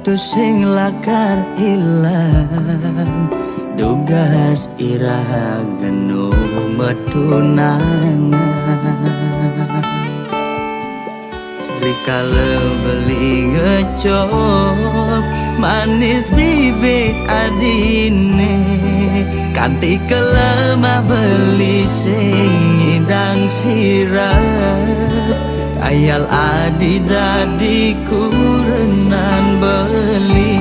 waktu sing lakar ilang dugas irah genu metunangan rikala beli ngecop manis bibit adine kanti kelemah beli sing ngidang sirap ayal adi dadi kurenan beli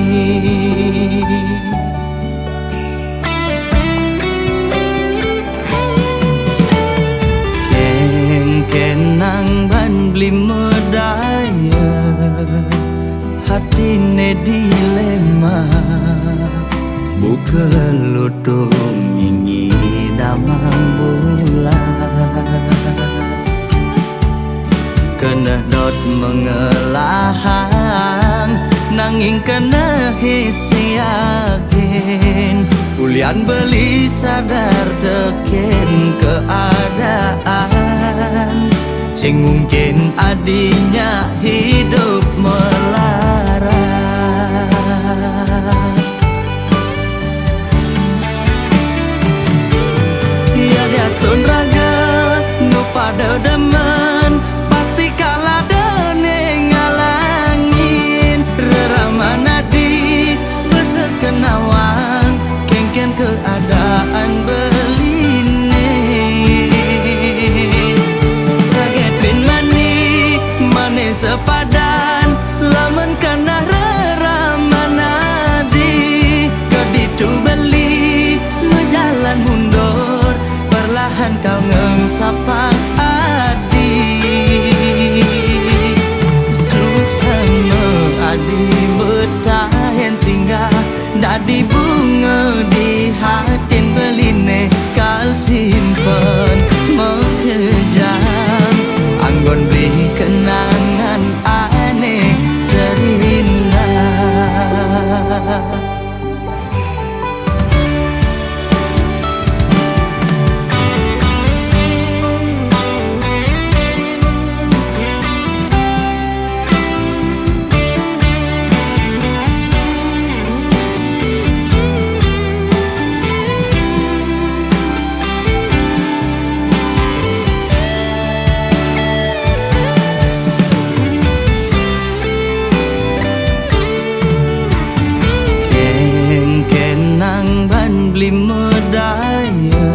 kenang ban beli medaya hatine dilema buka lutung ingin damang bulan kena dot mengelahang nanging kena hisi yakin ulian beli sadar teken keadaan sing mungkin adinya hidup melarat ya diastun raga nu pada demen pasti kalah dene ngalangin reramana di besekenawang kengken keadaan beline saget bin mani mane sepadan lamun kana reramana di keditu beli mejalan mundur perlahan kau ngengsapang adi betahen singgah dadi bunga di hatin beline kal simpen mengejam anggon beli kenangan aneh terindah beli medaya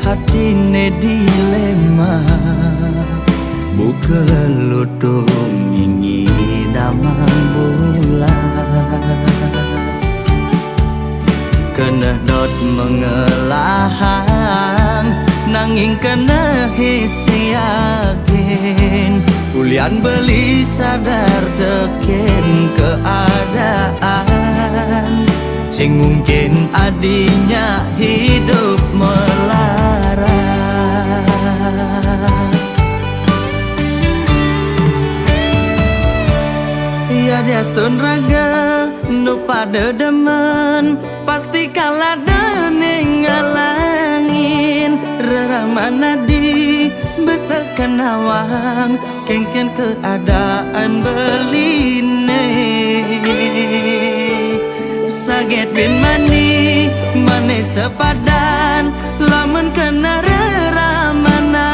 hatine dilema buka lutung ingin damang bulan kena dot mengelahang nanging kena hisi yakin ulian beli sadar teken keadaan sing mungkin adinya hidup melarat ya diastun raga nu pada demen pasti kalah dene ngalangin reramana di besekenawang kengken keadaan beline saget bin mani mane sepadan lamun kena reramana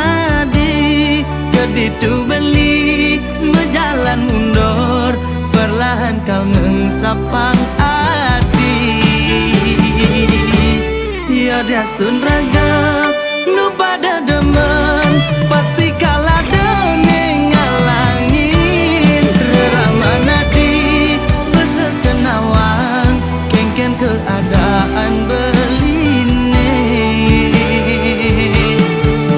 di keditu beli mejalan mundur perlahan kau ngengsapang adi ya diastun raga nu pada demen pasti kalah dene ngalangin reramana di besekenawang kengken keadaan beline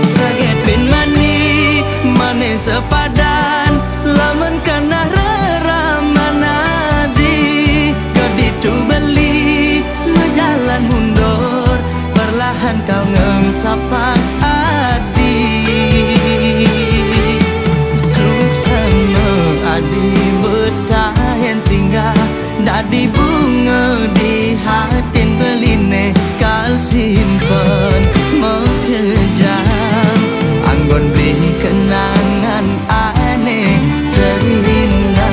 saget bin mani mane sepadan lamun kana reramana di keditu beli mejalan mundur perlahan kau ngengsapang adi suksama adi betahen singgah dadi bunga di hatin beline kal simpen mengejam anggon beli kenangan aneh terindah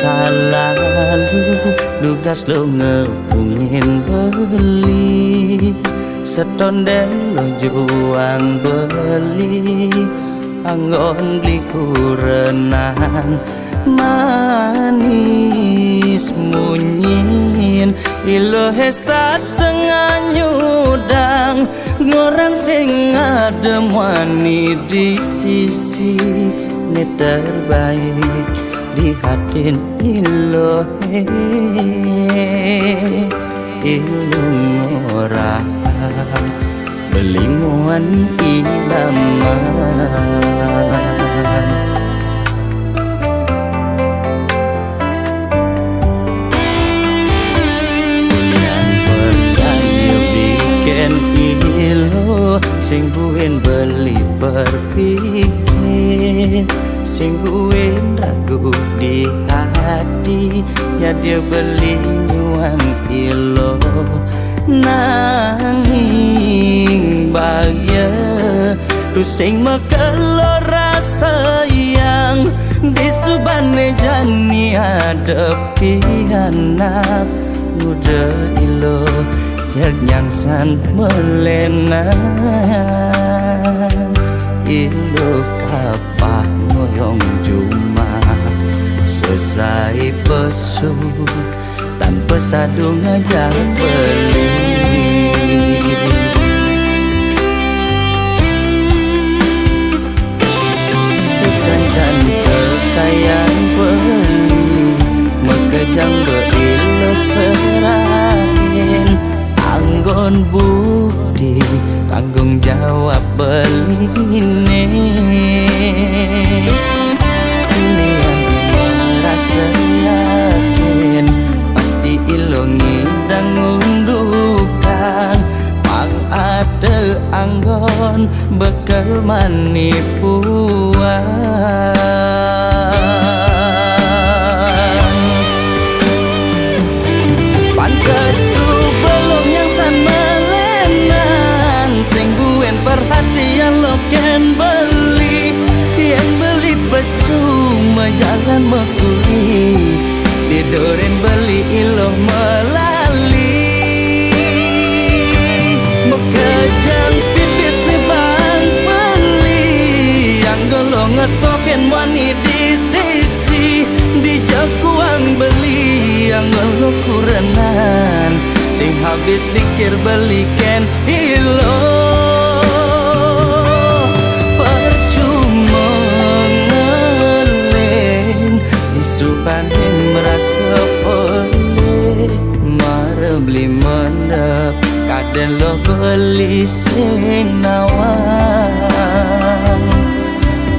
masa lalu lugas lo ngepungin beli setondel lo juang beli anggon beli kurenan manis munyin ilo hesta tengah nyudang ngorang sing adem wani di sisi ini terbaik di hati ilo ilo ngorang belinguan ilaman sing buin beli berpikir sing buin ragu di hati ya dia beli nyuang ilo nanging bahagia tu sing mekelo rasa yang di subane jani hadapi anak muda ilo jag nyangsan melenan ilo kapak ngoyong juma selesai pesu tanpa sadu ngajak beli sekancan sekayan beli mekejang beilo serahin anggon bukti tanggung jawab beline ini yang merasa yakin pasti ilongi dan ngundukan pang ada anggon bekal manipuan pantes perhatian lo ken beli yang beli besu jalan mekuli didoren beli ilo melali mekejang pipis di bang beli yang golong ngetoken wani di sisi di jakuang beli yang golo kurenan sing habis pikir beli ken ilo panen merasa boleh mare beli mendap kadang lo beli sing nawang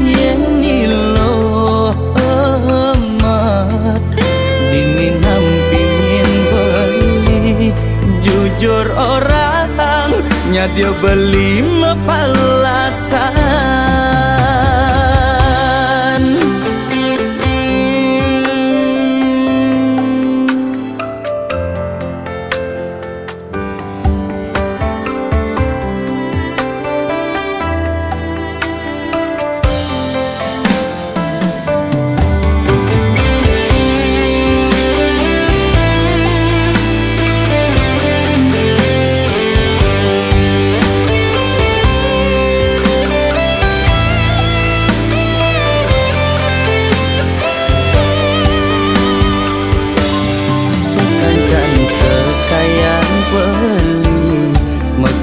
yang nilo amat diminam pingin beli jujur orang nyadia beli mepalasan.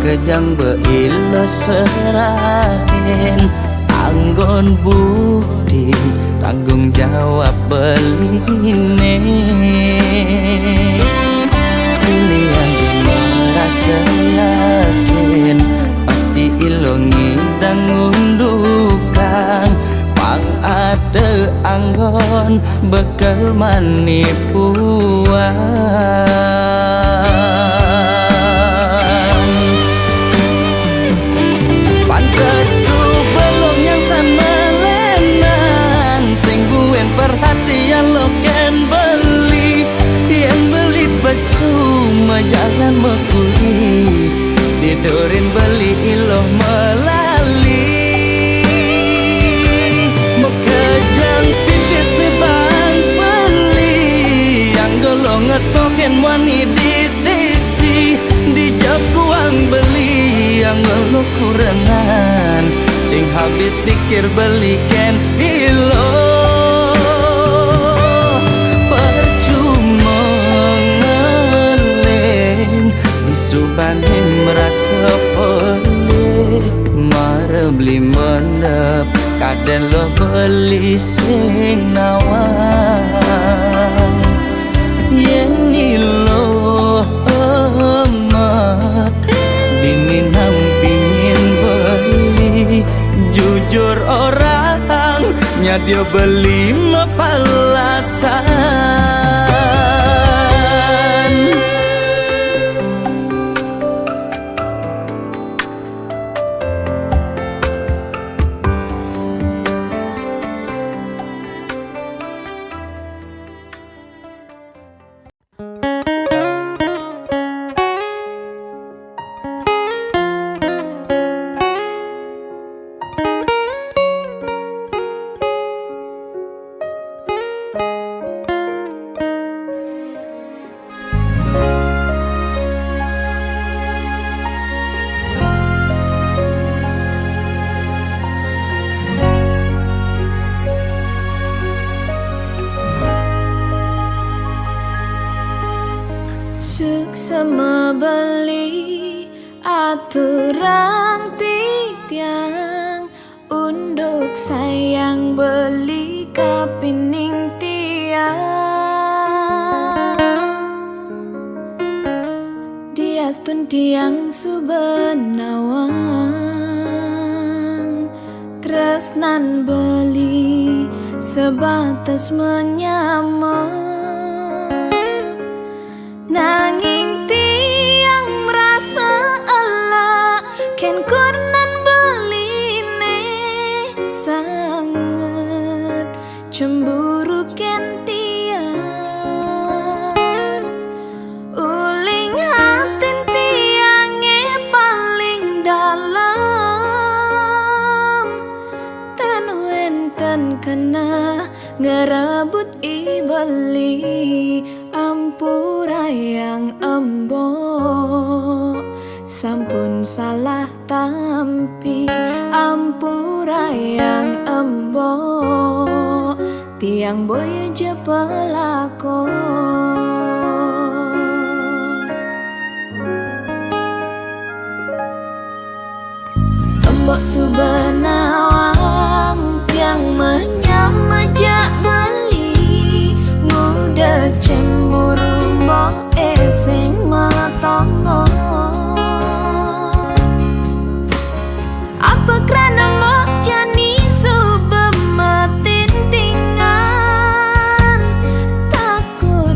Kejang beilo serahin anggon bukti tanggung jawab beline ini yang merasa yakin pasti ilongi dan ngundukan pang ada anggon bekal manipuan perhatian lo ken beli yang beli besu jalan mekuli didorin beli ilo melali mekejang pipis di bang beli ken wani di sisi di jakuang beli yang ngeluh kurangan sing habis pikir beli ken ilo percuma ngeleng disubahin merasa pelih mare beli mendep kaden lo beli sing nawang yen ilo emak diminam pingin beli jujur orang nyadia beli mapalasan. Suksema beli aturang titiang unduk sayang beli kapining tiang diastun tiang subenawang tresnan beli sebatas menyamar nanging tiang merasa Allah ken kurnan beline sangat cemburu ken tiang uling hatin tiange paling dalam tan wenten kena ngerebut ibeli ampura yang embo sampun salah tampi ampura yang embo tiang boy je pelakon embok subenawang tiang menyamajak beli muda cemburu mbok sing matongos apa kerana mbok jani subemetin tingan takut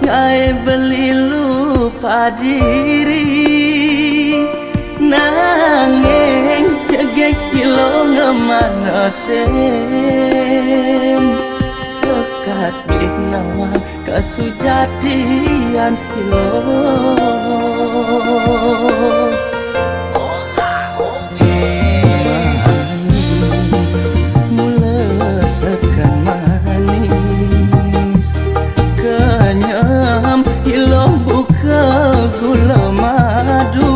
ngai beli lupa diri nanging jegek ilo ngemanasen sekat blik nawang kasujadian ilo manis mula sekan manis kenyam ilo buka gula madu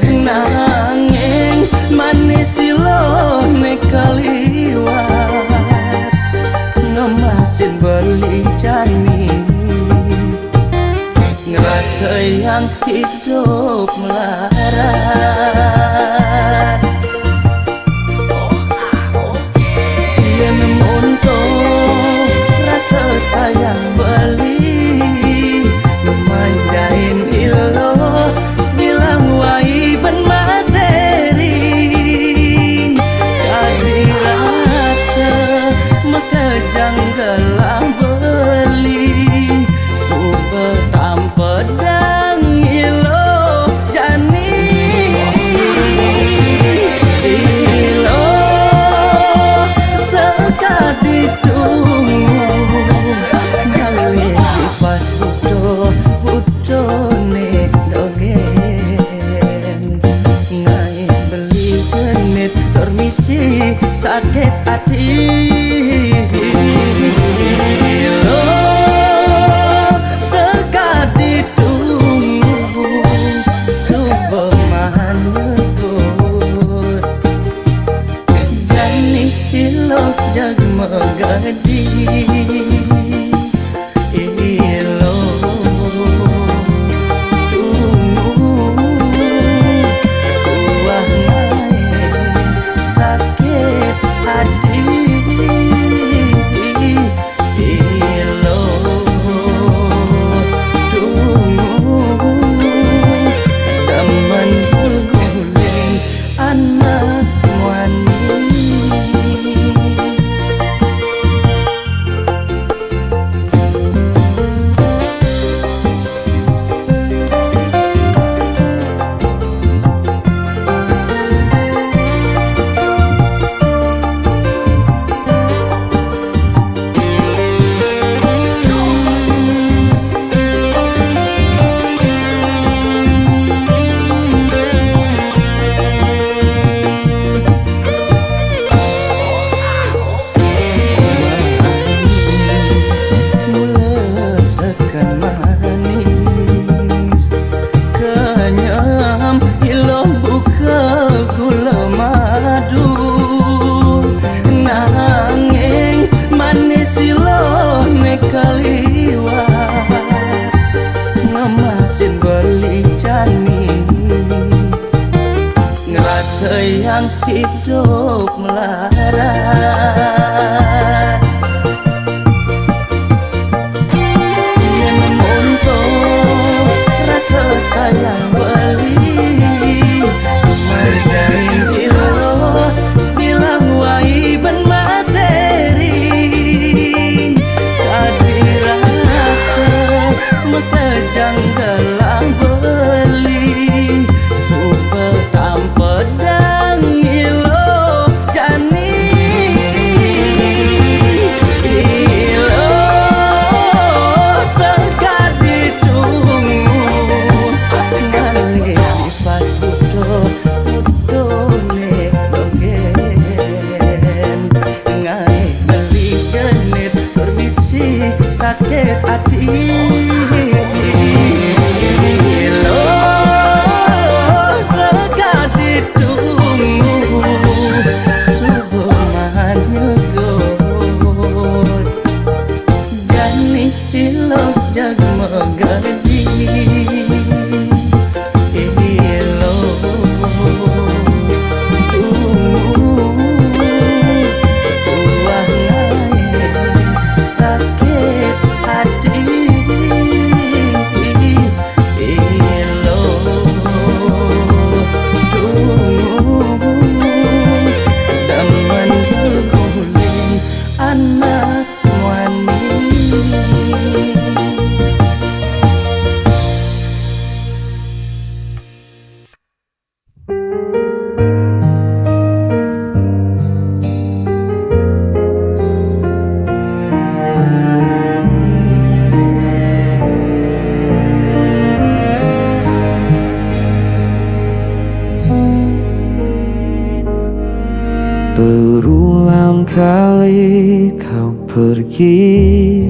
nanging manis ilo nekaliwat ngemasin beli jani ngerasa yang hidup melarat dia nemuntuh rasa sayang beli memanjain ilo sebilang waiban materi kadi rasa maka janggalah beli suberam pedang ilo jani ilo sekadi tunggu ngalih di pas budo ne dogen ngai beli genit permisi sakit hati ilo sekadi tunggu subeman nyebut jani ilo jag megadi ilo tunggu kuah ngai sakit hati ilo tunggu daman guling anak wani ngerasa yang hidup melarat dia nemuntuh rasa sayang beli margarin ilo sebilang waiban materi kadi rasa maka janggalah beli suberam pedang ilo jani ilo sekadi tunggu ngalih di pas budo ne dogen ngai beli genit permisi sakit hati ilo sekadi tunggu subeman nyebut jani ilo jag megadi ilo tunggu kuah ngai sakit hati ilo tunggu daman guling anak wani baik kau pergi,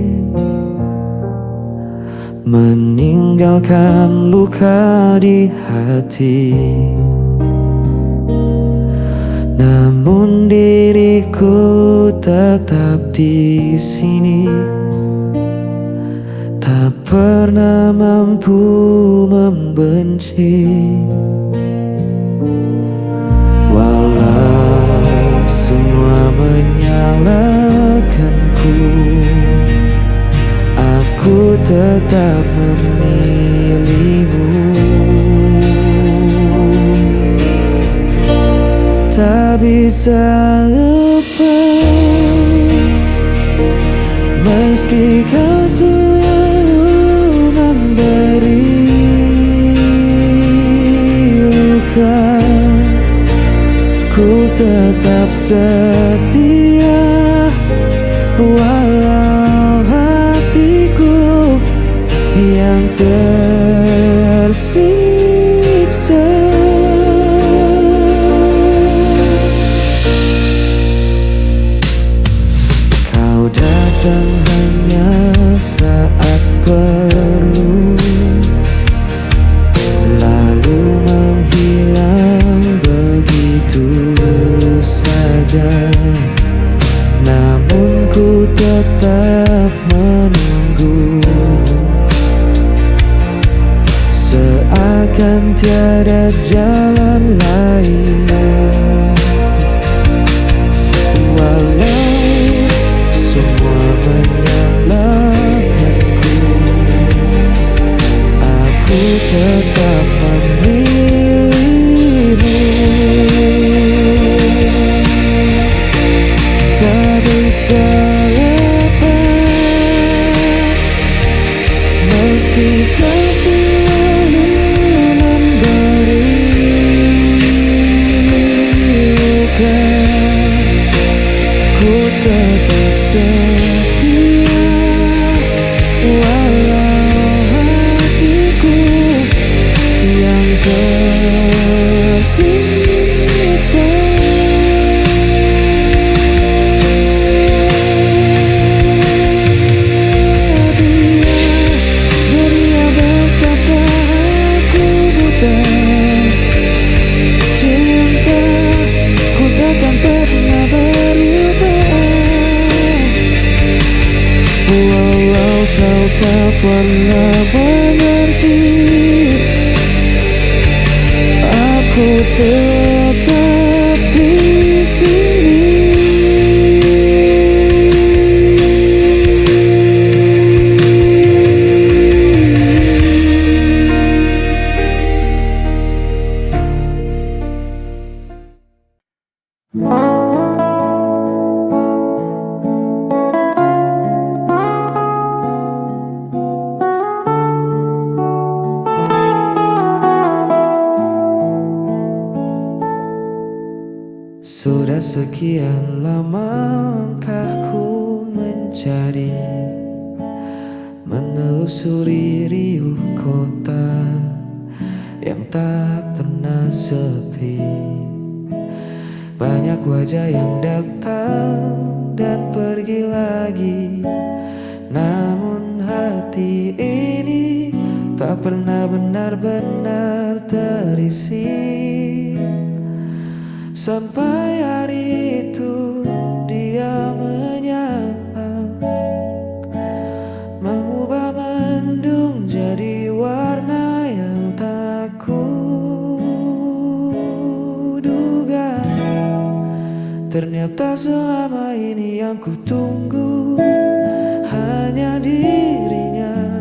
meninggalkan luka di hati. Namun diriku tetap di sini, tak pernah mampu membenci. Walau semua menyalahkanku, aku tetap memilihmu. Tak bisa lepas meski kau selalu memberi luka. Ku tetap setia walau hatiku yang tersiksa. Kau datang hanya saat perlu, lalu menghilang begitu saja. Namun ku tetap menunggu, seakan tiada jalan lain. Walau semua menyalahkanku, aku tetap memilihmu. Tak bisa lepas meski kau selalu memberi luka. Ku tetap setia walau hatiku yang tersiksa. Dunia berkata aku buta, cinta ku takkan pernah berubah. Walau kau tak pernah mengerti, aku tetap di sini. Sudah sekian lama langkahku mencari, menelusuri riuh kota yang tak pernah sepi. Banyak wajah yang datang dan pergi lagi, namun hati ini tak pernah benar-benar terisi. Sampai hari itu dia menyapa, mengubah mendung jadi warna yang tak kuduga. Ternyata selama ini yang kutunggu hanya dirinya,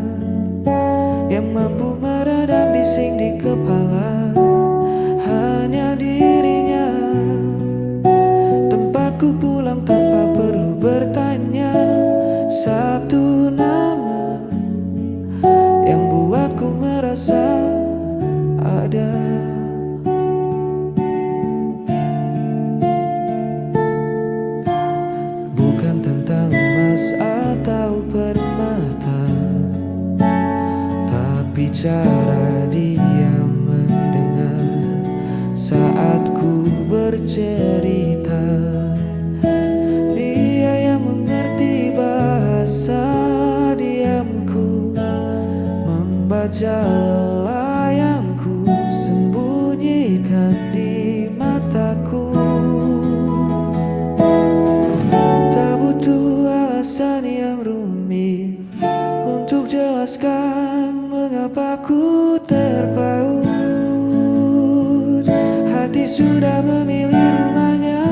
yang mampu meredam bising di kepala. Hanya dirinya, tempatku pulang tanpa perlu bertanya. Satu nama yang buatku merasa ada. Bukan tentang emas atau permata, tapi cara dia mendengar saat ku bercerita. Dia raja lelah yang ku sembunyikan di mataku. Tak butuh alasan yang rumit untuk jelaskan mengapa ku terpaut. Hati sudah memilih rumahnya.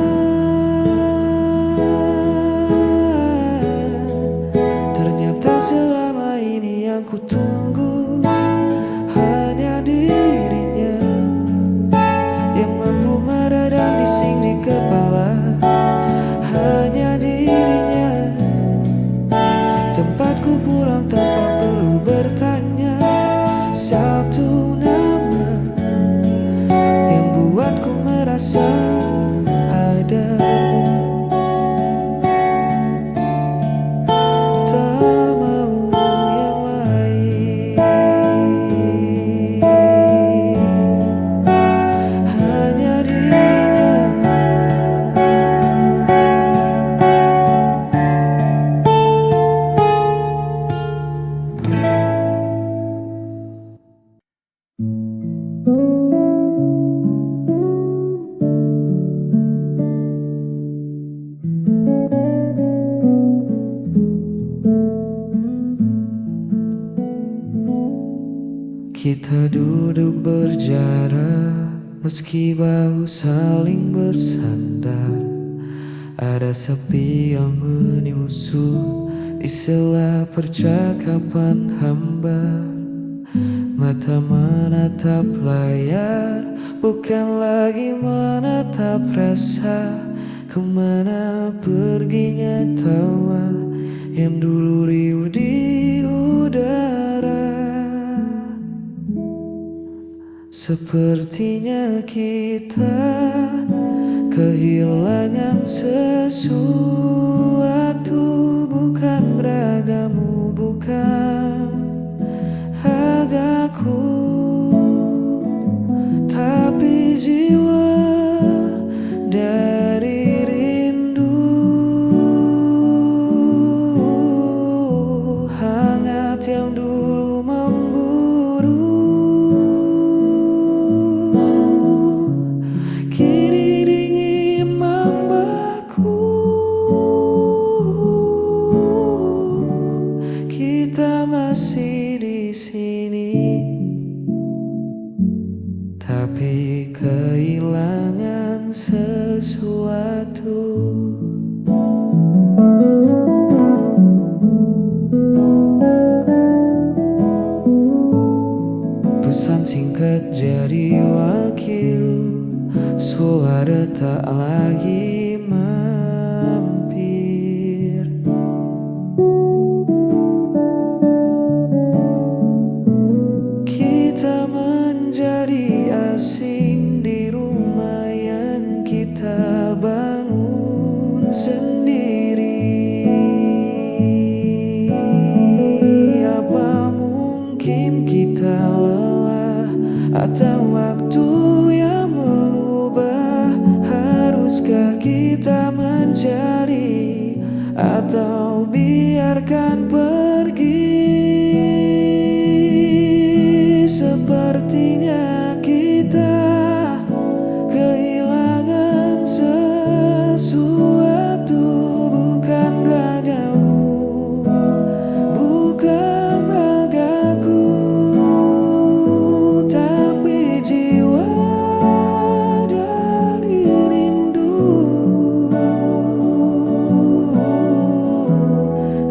Ternyata selama ini yang ku tunggu hanya dirinya yang mampu meredam bising di kepala. Hanya dirinya tempatku pulang tanpa perlu bertanya. Satu nama yang buatku merasa ada. Tak mau yang lain. Hanya dirinya. Kita duduk berjarak, meski bahu saling bersandar. Ada sepi yang menyusul di sela percakapan hambar. Mata menatap layar, bukan lagi menatap rasa. Kemana perginya tawa yang dulu riuh di udara. Sepertinya kita kehilangan sesuatu. Bukan ragamu, bukan agaku, tapi jiwa dari rindu. Hangat yang dulu memburu kini dingin membeku. Kita masih di sini, tapi kehilangan sesuatu. Pesan singkat jadi wakil, suara tak lagi mampir. Kita menjadi asing di rumah yang kita bangun sendiri. Apa mungkin kita lelah atau waktu yang mengubah? Haruskah kita mencari atau biarkan pergi? Sepertinya kita kehilangan sesuatu. Bukan ragamu, bukan agaku, tapi jiwa dari rindu.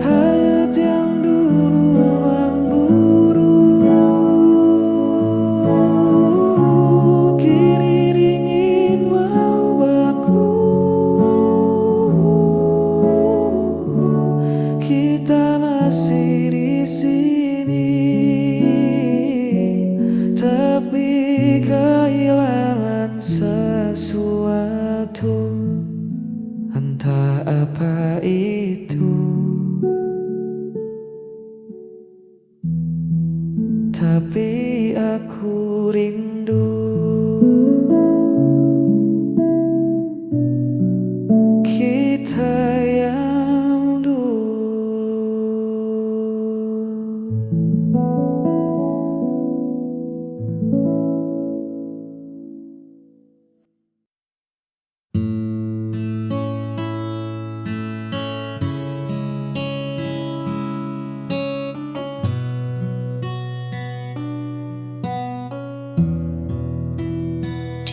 Hayat yang dulu memburu kini dingin mau baku. Kita masih di sini, tapi kehilangan sesuatu. Entah apa itu, tapi aku rindu. Kita yang dulu.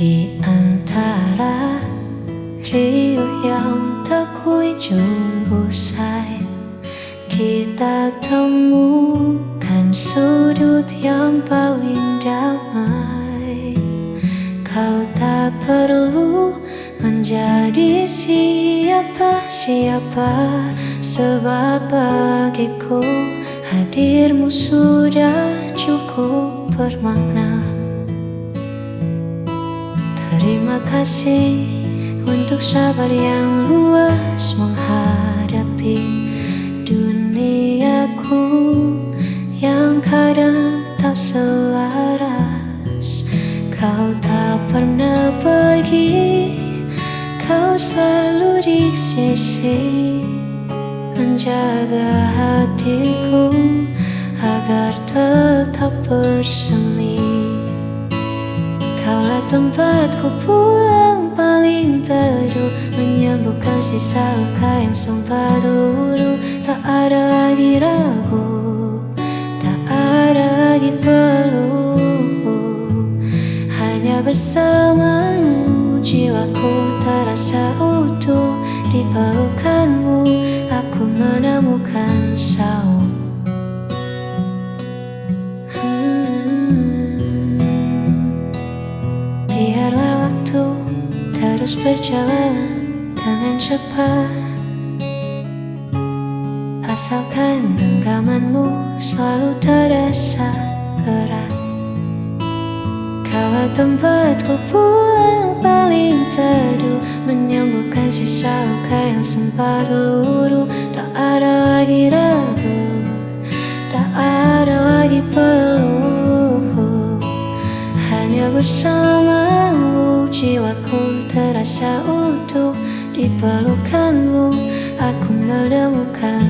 Di antara riuh yang tak kunjung usai, kita temukan sudut yang paling damai. Kau tak perlu menjadi siapa-siapa, sebab bagiku hadirmu sudah cukup bermakna. Terima kasih untuk sabar yang luas menghadapi duniaku yang kadang tak selaras. Kau tak pernah pergi, kau selalu di sisi, menjaga hatiku agar tetap bersemi. Kaulah tempatku pulang paling teduh, menyembuhkan sisa luka yang sempat dulu. Tak ada lagi ragu, tak ada lagi peluk. Hanya bersamamu jiwaku terasa utuh. Di pelukanmu aku menemukan saung. Biarlah waktu terus berjalan dengan cepat, asalkan genggamanmu selalu terasa erat. Kaulah tempatku pulang paling teduh, menyembuhkan sisa luka yang sempat luruh. Tak ada lagi ragu, tak ada lagi peluk. Hanya bersamamu jiwaku terasa utuh. Di pelukanmu aku menemukan